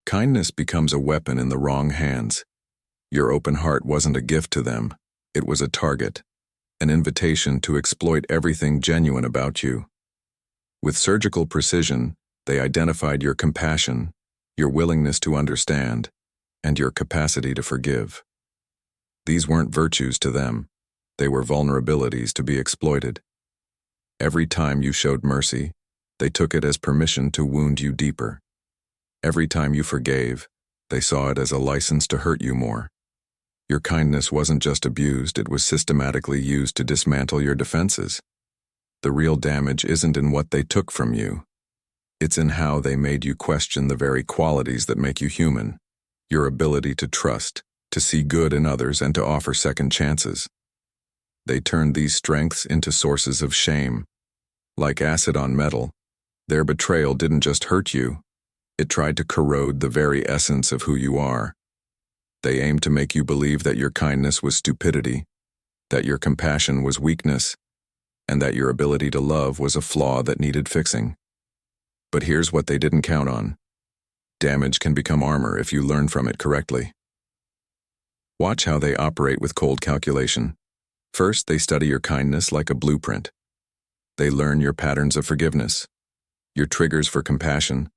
Kindness becomes a weapon in the wrong hands. Your open heart wasn't a gift to them. It was a target, an invitation to exploit everything genuine about you. With surgical precision, they identified your compassion, your willingness to understand, and your capacity to forgive. These weren't virtues to them. They were vulnerabilities to be exploited. Every time you showed mercy, they took it as permission to wound you deeper. Every time you forgave, they saw it as a license to hurt you more. Your kindness wasn't just abused, it was systematically used to dismantle your defenses. The real damage isn't in what they took from you. It's in how they made you question the very qualities that make you human, your ability to trust, to see good in others, and to offer second chances. They turned these strengths into sources of shame. Like acid on metal, their betrayal didn't just hurt you, it tried to corrode the very essence of who you are. They aimed to make you believe that your kindness was stupidity, that your compassion was weakness, and that your ability to love was a flaw that needed fixing. But here's what they didn't count on. Damage can become armor if you learn from it correctly. Watch how they operate with cold calculation. First, they study your kindness like a blueprint. They learn your patterns of forgiveness, your triggers for compassion,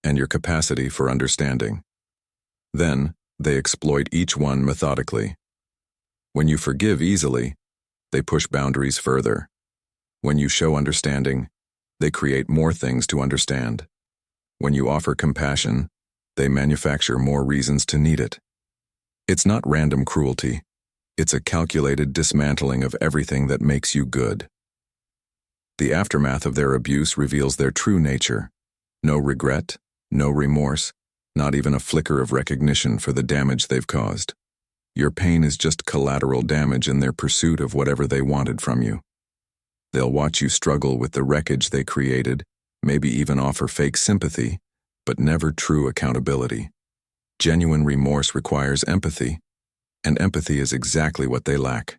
and your capacity for understanding. Then, they exploit each one methodically. When you forgive easily, they push boundaries further. When you show understanding, they create more things to understand. When you offer compassion, they manufacture more reasons to need it. It's not random cruelty. It's a calculated dismantling of everything that makes you good. The aftermath of their abuse reveals their true nature. No regret, no remorse, not even a flicker of recognition for the damage they've caused. Your pain is just collateral damage in their pursuit of whatever they wanted from you. They'll watch you struggle with the wreckage they created, maybe even offer fake sympathy, but never true accountability. Genuine remorse requires empathy, and empathy is exactly what they lack.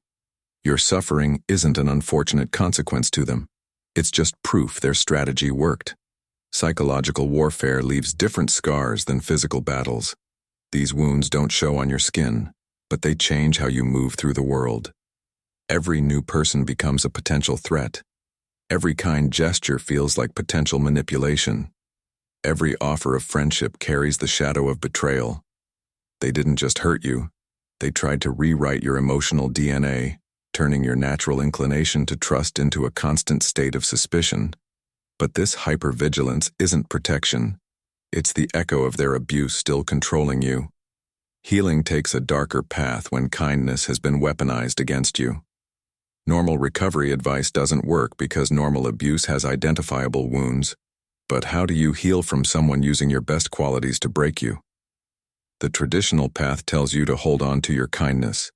Your suffering isn't an unfortunate consequence to them. It's just proof their strategy worked. Psychological warfare leaves different scars than physical battles. These wounds don't show on your skin, but they change how you move through the world. Every new person becomes a potential threat. Every kind gesture feels like potential manipulation. Every offer of friendship carries the shadow of betrayal. They didn't just hurt you. They tried to rewrite your emotional DNA, turning your natural inclination to trust into a constant state of suspicion. But this hypervigilance isn't protection. It's the echo of their abuse still controlling you. Healing takes a darker path when kindness has been weaponized against you. Normal recovery advice doesn't work because normal abuse has identifiable wounds. But how do you heal from someone using your best qualities to break you? The traditional path tells you to hold on to your kindness,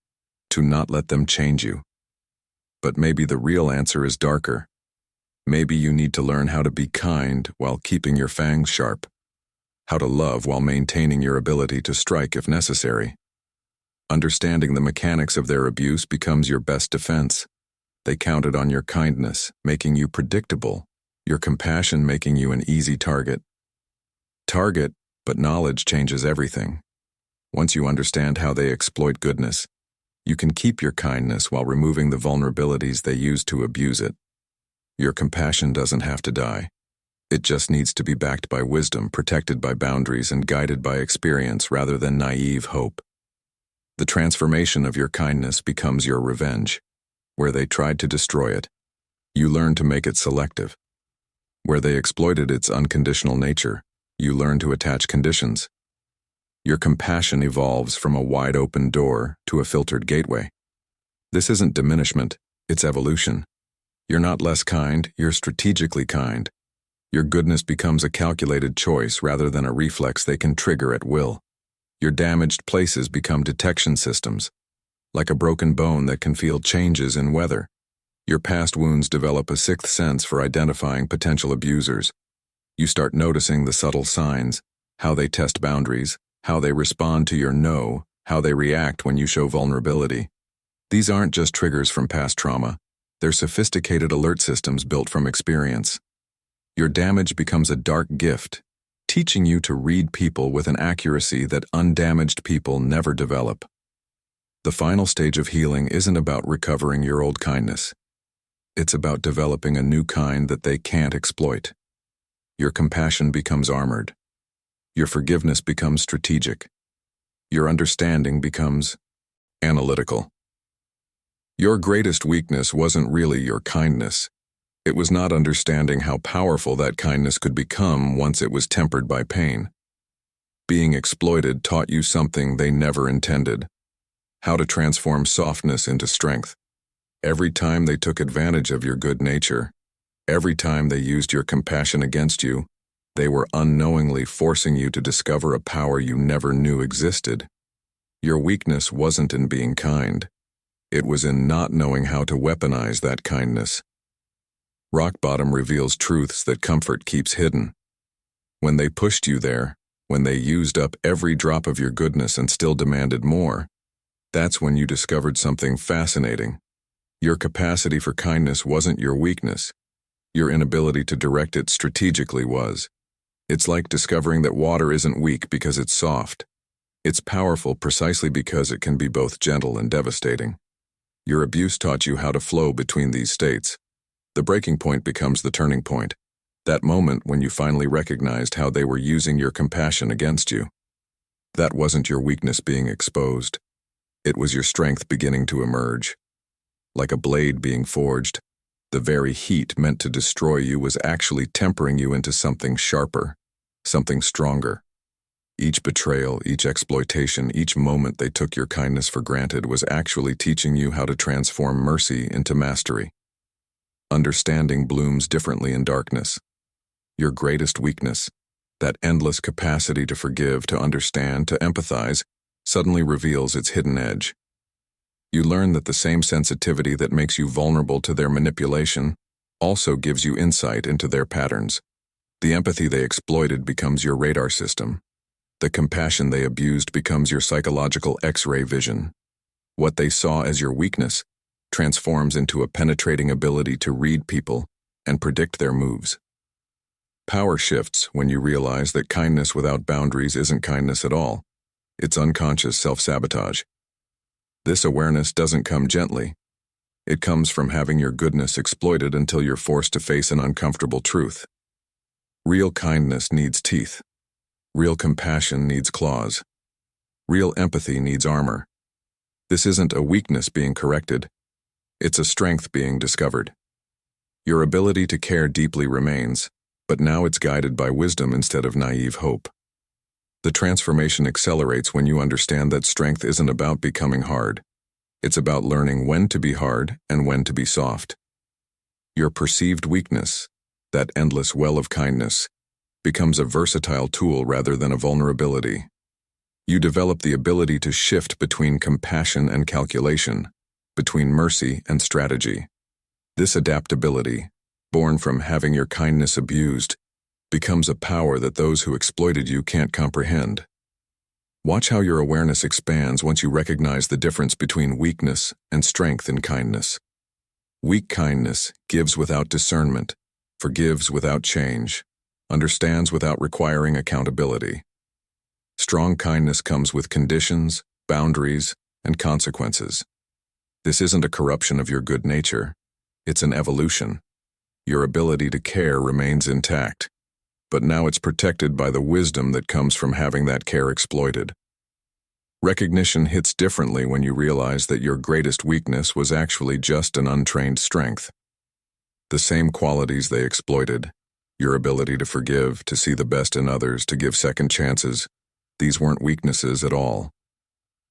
to not let them change you. But maybe the real answer is darker. Maybe you need to learn how to be kind while keeping your fangs sharp, how to love while maintaining your ability to strike if necessary. Understanding the mechanics of their abuse becomes your best defense. They counted on your kindness, making you predictable, your compassion making you an easy target. But knowledge changes everything. Once you understand how they exploit goodness, you can keep your kindness while removing the vulnerabilities they use to abuse it. Your compassion doesn't have to die. It just needs to be backed by wisdom, protected by boundaries, and guided by experience rather than naive hope. The transformation of your kindness becomes your revenge. Where they tried to destroy it, you learn to make it selective. Where they exploited its unconditional nature, you learn to attach conditions. Your compassion evolves from a wide-open door to a filtered gateway. This isn't diminishment, it's evolution. You're not less kind, you're strategically kind. Your goodness becomes a calculated choice rather than a reflex they can trigger at will. Your damaged places become detection systems, like a broken bone that can feel changes in weather. Your past wounds develop a sixth sense for identifying potential abusers. You start noticing the subtle signs, how they test boundaries, how they respond to your no, how they react when you show vulnerability. These aren't just triggers from past trauma. They're sophisticated alert systems built from experience. Your damage becomes a dark gift, teaching you to read people with an accuracy that undamaged people never develop. The final stage of healing isn't about recovering your old kindness. It's about developing a new kind that they can't exploit. Your compassion becomes armored. Your forgiveness becomes strategic. Your understanding becomes analytical. Your greatest weakness wasn't really your kindness. It was not understanding how powerful that kindness could become once it was tempered by pain. Being exploited taught you something they never intended: how to transform softness into strength. Every time they took advantage of your good nature, every time they used your compassion against you, they were unknowingly forcing you to discover a power you never knew existed. Your weakness wasn't in being kind. It was in not knowing how to weaponize that kindness. Rock bottom reveals truths that comfort keeps hidden. When they pushed you there, when they used up every drop of your goodness and still demanded more, that's when you discovered something fascinating. Your capacity for kindness wasn't your weakness. Your inability to direct it strategically was. It's like discovering that water isn't weak because it's soft. It's powerful precisely because it can be both gentle and devastating. Your abuse taught you how to flow between these states. The breaking point becomes the turning point, that moment when you finally recognized how they were using your compassion against you. That wasn't your weakness being exposed. It was your strength beginning to emerge. Like a blade being forged, the very heat meant to destroy you was actually tempering you into something sharper, something stronger. Each betrayal, each exploitation, each moment they took your kindness for granted was actually teaching you how to transform mercy into mastery. Understanding blooms differently in darkness. Your greatest weakness, that endless capacity to forgive, to understand, to empathize, suddenly reveals its hidden edge. You learn that the same sensitivity that makes you vulnerable to their manipulation also gives you insight into their patterns. The empathy they exploited becomes your radar system. The compassion they abused becomes your psychological X-ray vision. What they saw as your weakness transforms into a penetrating ability to read people and predict their moves. Power shifts when you realize that kindness without boundaries isn't kindness at all. It's unconscious self-sabotage. This awareness doesn't come gently. It comes from having your goodness exploited until you're forced to face an uncomfortable truth. Real kindness needs teeth. Real compassion needs claws. Real empathy needs armor. This isn't a weakness being corrected. It's a strength being discovered. Your ability to care deeply remains, but now it's guided by wisdom instead of naive hope. The transformation accelerates when you understand that strength isn't about becoming hard. It's about learning when to be hard and when to be soft. Your perceived weakness, that endless well of kindness, becomes a versatile tool rather than a vulnerability. You develop the ability to shift between compassion and calculation, between mercy and strategy. This adaptability, born from having your kindness abused, becomes a power that those who exploited you can't comprehend. Watch how your awareness expands once you recognize the difference between weakness and strength in kindness. Weak kindness gives without discernment, forgives without change, understands without requiring accountability. Strong kindness comes with conditions, boundaries, and consequences. This isn't a corruption of your good nature. It's an evolution. Your ability to care remains intact, but now it's protected by the wisdom that comes from having that care exploited. Recognition hits differently when you realize that your greatest weakness was actually just an untrained strength. The same qualities they exploited, your ability to forgive, to see the best in others, to give second chances, these weren't weaknesses at all.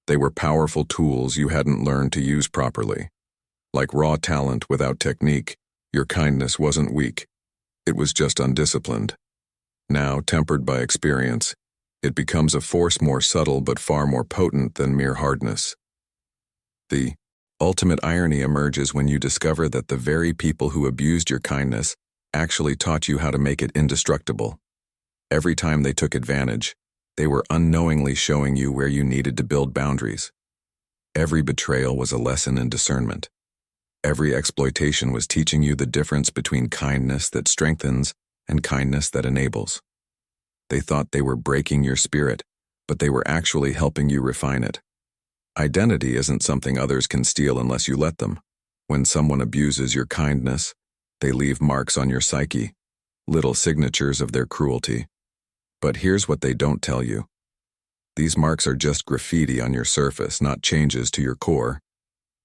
They were powerful tools you hadn't learned to use properly. Like raw talent without technique, your kindness wasn't weak. It was just undisciplined. Now, tempered by experience, it becomes a force more subtle but far more potent than mere hardness. The ultimate irony emerges when you discover that the very people who abused your kindness actually taught you how to make it indestructible. Every time they took advantage, they were unknowingly showing you where you needed to build boundaries. Every betrayal was a lesson in discernment. Every exploitation was teaching you the difference between kindness that strengthens and kindness that enables. They thought they were breaking your spirit, but they were actually helping you refine it. Identity isn't something others can steal unless you let them. When someone abuses your kindness, they leave marks on your psyche, little signatures of their cruelty. But here's what they don't tell you. These marks are just graffiti on your surface, not changes to your core.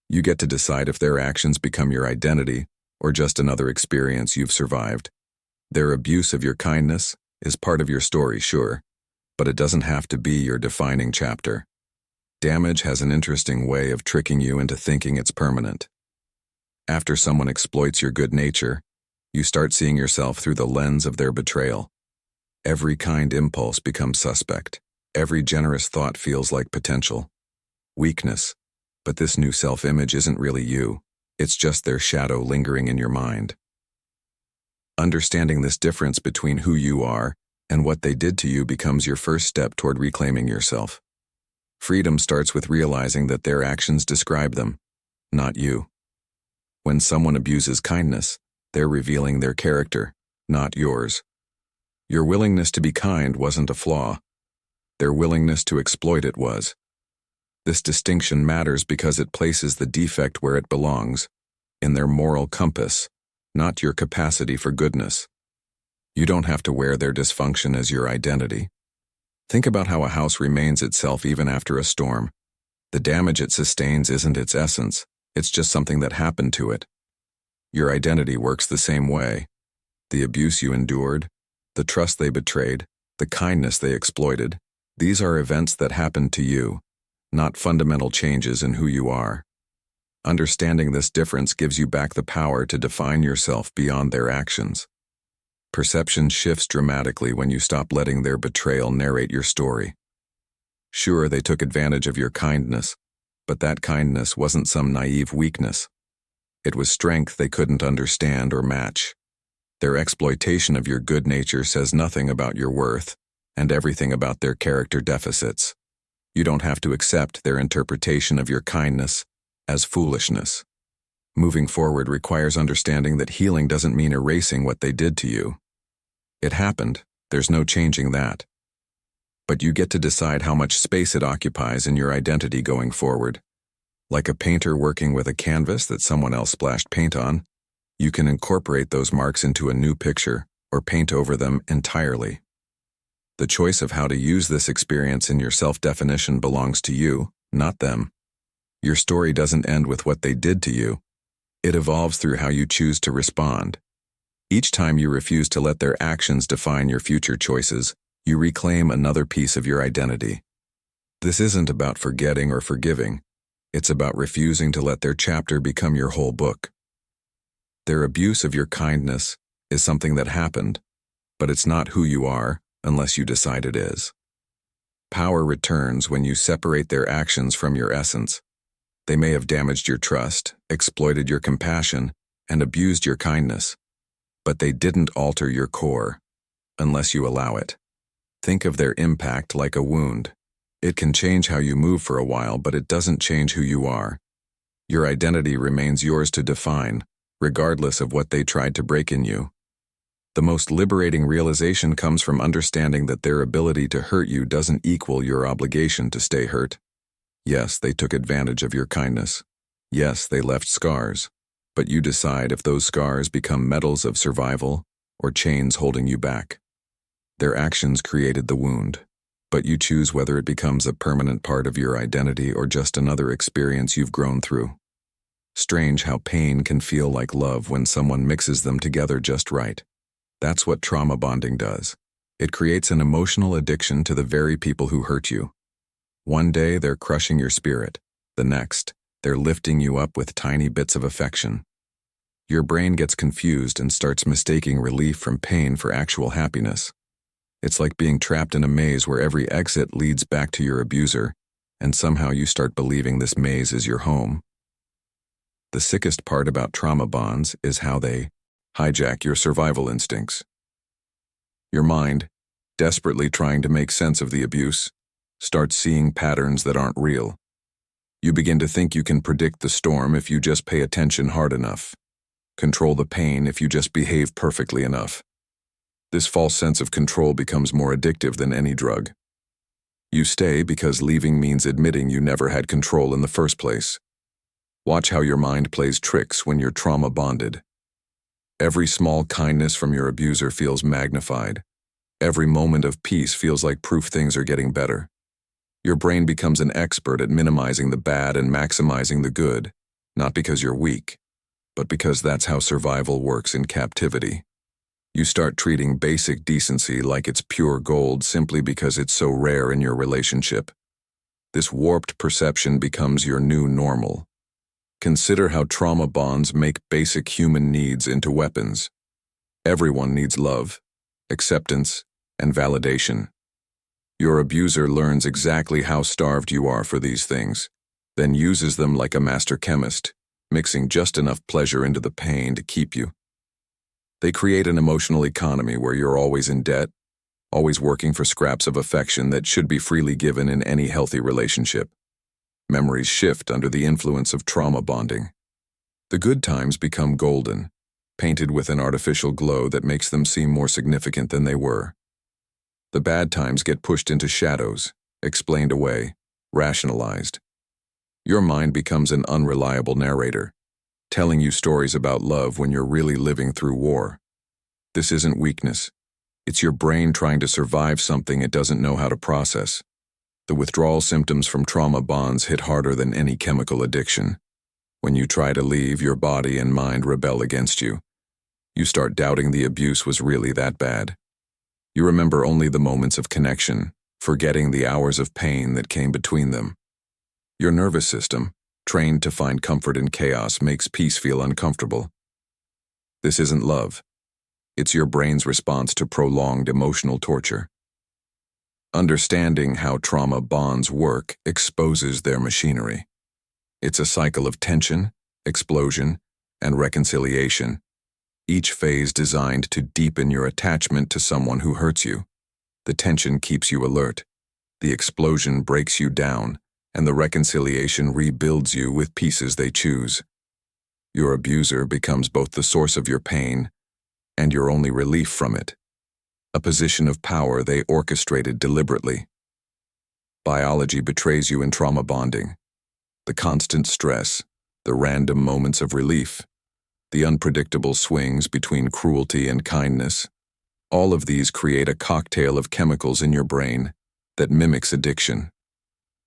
You get to decide if their actions become your identity or just another experience you've survived. Their abuse of your kindness is part of your story, sure, but it doesn't have to be your defining chapter. Damage has an interesting way of tricking you into thinking it's permanent. After someone exploits your good nature, you start seeing yourself through the lens of their betrayal. Every kind impulse becomes suspect. Every generous thought feels like potential weakness. But this new self-image isn't really you. It's just their shadow lingering in your mind. Understanding this difference between who you are and what they did to you becomes your first step toward reclaiming yourself. Freedom starts with realizing that their actions describe them, not you. When someone abuses kindness, they're revealing their character, not yours. Your willingness to be kind wasn't a flaw. Their willingness to exploit it was. This distinction matters because it places the defect where it belongs, in their moral compass, not your capacity for goodness. You don't have to wear their dysfunction as your identity. Think about how a house remains itself even after a storm. The damage it sustains isn't its essence, it's just something that happened to it. Your identity works the same way. The abuse you endured, the trust they betrayed, the kindness they exploited, these are events that happened to you, not fundamental changes in who you are. Understanding this difference gives you back the power to define yourself beyond their actions. Perception shifts dramatically when you stop letting their betrayal narrate your story. Sure, they took advantage of your kindness, but that kindness wasn't some naive weakness. It was strength they couldn't understand or match. Their exploitation of your good nature says nothing about your worth and everything about their character deficits. You don't have to accept their interpretation of your kindness as foolishness. Moving forward requires understanding that healing doesn't mean erasing what they did to you. It happened, there's no changing that. But you get to decide how much space it occupies in your identity going forward. Like a painter working with a canvas that someone else splashed paint on, you can incorporate those marks into a new picture or paint over them entirely. The choice of how to use this experience in your self-definition belongs to you, not them. Your story doesn't end with what they did to you. It evolves through how you choose to respond. Each time you refuse to let their actions define your future choices, you reclaim another piece of your identity. This isn't about forgetting or forgiving. It's about refusing to let their chapter become your whole book. Their abuse of your kindness is something that happened, but it's not who you are unless you decide it is. Power returns when you separate their actions from your essence. They may have damaged your trust, exploited your compassion, and abused your kindness, but they didn't alter your core, unless you allow it. Think of their impact like a wound. It can change how you move for a while, but it doesn't change who you are. Your identity remains yours to define, regardless of what they tried to break in you. The most liberating realization comes from understanding that their ability to hurt you doesn't equal your obligation to stay hurt. Yes, they took advantage of your kindness. Yes, they left scars. But you decide if those scars become medals of survival or chains holding you back. Their actions created the wound, but you choose whether it becomes a permanent part of your identity or just another experience you've grown through. Strange how pain can feel like love when someone mixes them together just right. That's what trauma bonding does. It creates an emotional addiction to the very people who hurt you. One day they're crushing your spirit. The next, they're lifting you up with tiny bits of affection. Your brain gets confused and starts mistaking relief from pain for actual happiness. It's like being trapped in a maze where every exit leads back to your abuser, and somehow you start believing this maze is your home. The sickest part about trauma bonds is how they hijack your survival instincts. Your mind, desperately trying to make sense of the abuse, starts seeing patterns that aren't real. You begin to think you can predict the storm if you just pay attention hard enough, control the pain if you just behave perfectly enough. This false sense of control becomes more addictive than any drug. You stay because leaving means admitting you never had control in the first place. Watch how your mind plays tricks when you're trauma bonded. Every small kindness from your abuser feels magnified. Every moment of peace feels like proof things are getting better. Your brain becomes an expert at minimizing the bad and maximizing the good, not because you're weak, but because that's how survival works in captivity. You start treating basic decency like it's pure gold simply because it's so rare in your relationship. This warped perception becomes your new normal. Consider how trauma bonds make basic human needs into weapons. Everyone needs love, acceptance, and validation. Your abuser learns exactly how starved you are for these things, then uses them like a master chemist, mixing just enough pleasure into the pain to keep you. They create an emotional economy where you're always in debt, always working for scraps of affection that should be freely given in any healthy relationship. Memories shift under the influence of trauma bonding. The good times become golden, painted with an artificial glow that makes them seem more significant than they were. The bad times get pushed into shadows, explained away, rationalized. Your mind becomes an unreliable narrator, telling you stories about love when you're really living through war. This isn't weakness. It's your brain trying to survive something it doesn't know how to process. The withdrawal symptoms from trauma bonds hit harder than any chemical addiction. When you try to leave, your body and mind rebel against you. You start doubting the abuse was really that bad. You remember only the moments of connection, forgetting the hours of pain that came between them. Your nervous system, trained to find comfort in chaos, makes peace feel uncomfortable. This isn't love. It's your brain's response to prolonged emotional torture. Understanding how trauma bonds work exposes their machinery. It's a cycle of tension, explosion, and reconciliation, each phase designed to deepen your attachment to someone who hurts you. The tension keeps you alert, the explosion breaks you down, and the reconciliation rebuilds you with pieces they choose. Your abuser becomes both the source of your pain and your only relief from it, a position of power they orchestrated deliberately. Biology betrays you in trauma bonding. The constant stress, the random moments of relief, the unpredictable swings between cruelty and kindness, all of these create a cocktail of chemicals in your brain that mimics addiction.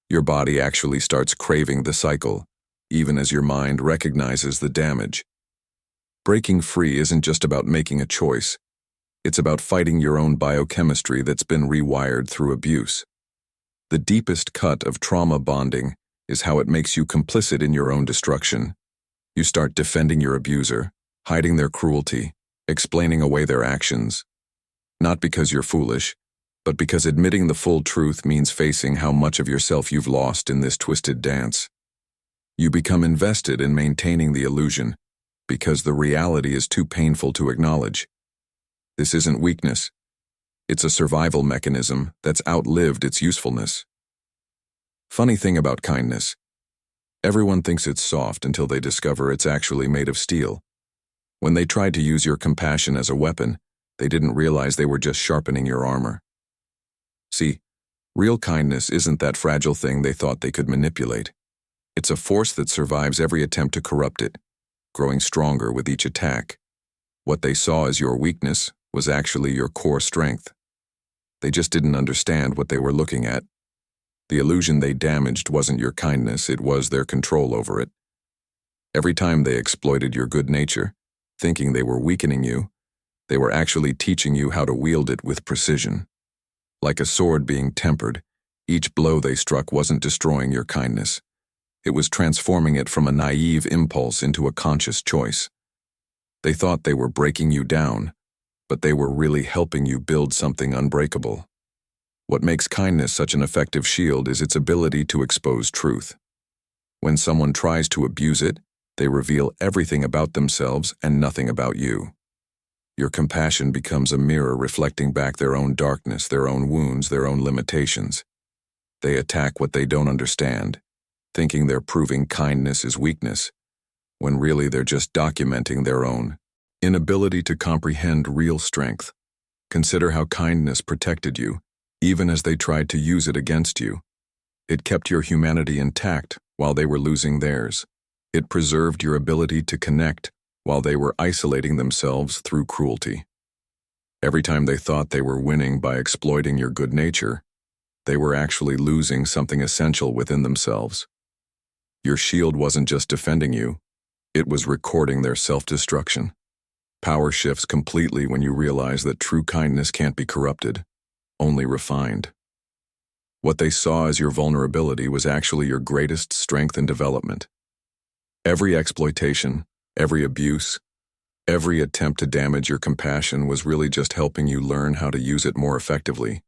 Your body actually starts craving the cycle, even as your mind recognizes the damage. Breaking free isn't just about making a choice. It's about fighting your own biochemistry that's been rewired through abuse. The deepest cut of trauma bonding is how it makes you complicit in your own destruction. You start defending your abuser, hiding their cruelty, explaining away their actions. Not because you're foolish, but because admitting the full truth means facing how much of yourself you've lost in this twisted dance. You become invested in maintaining the illusion, because the reality is too painful to acknowledge. This isn't weakness. It's a survival mechanism that's outlived its usefulness. Funny thing about kindness. Everyone thinks it's soft until they discover it's actually made of steel. When they tried to use your compassion as a weapon, they didn't realize they were just sharpening your armor. See, real kindness isn't that fragile thing they thought they could manipulate. It's a force that survives every attempt to corrupt it, growing stronger with each attack. What they saw as your weakness was actually your core strength. They just didn't understand what they were looking at. The illusion they damaged wasn't your kindness, it was their control over it. Every time they exploited your good nature, thinking they were weakening you, they were actually teaching you how to wield it with precision. Like a sword being tempered, each blow they struck wasn't destroying your kindness. It was transforming it from a naive impulse into a conscious choice. They thought they were breaking you down, but they were really helping you build something unbreakable. What makes kindness such an effective shield is its ability to expose truth. When someone tries to abuse it, they reveal everything about themselves and nothing about you. Your compassion becomes a mirror reflecting back their own darkness, their own wounds, their own limitations. They attack what they don't understand, thinking they're proving kindness is weakness, when really they're just documenting their own inability to comprehend real strength. Consider how kindness protected you, even as they tried to use it against you. It kept your humanity intact while they were losing theirs. It preserved your ability to connect while they were isolating themselves through cruelty. Every time they thought they were winning by exploiting your good nature, they were actually losing something essential within themselves. Your shield wasn't just defending you, it was recording their self-destruction. Power shifts completely when you realize that true kindness can't be corrupted, only refined. What they saw as your vulnerability was actually your greatest strength and development. Every exploitation, every abuse, every attempt to damage your compassion was really just helping you learn how to use it more effectively.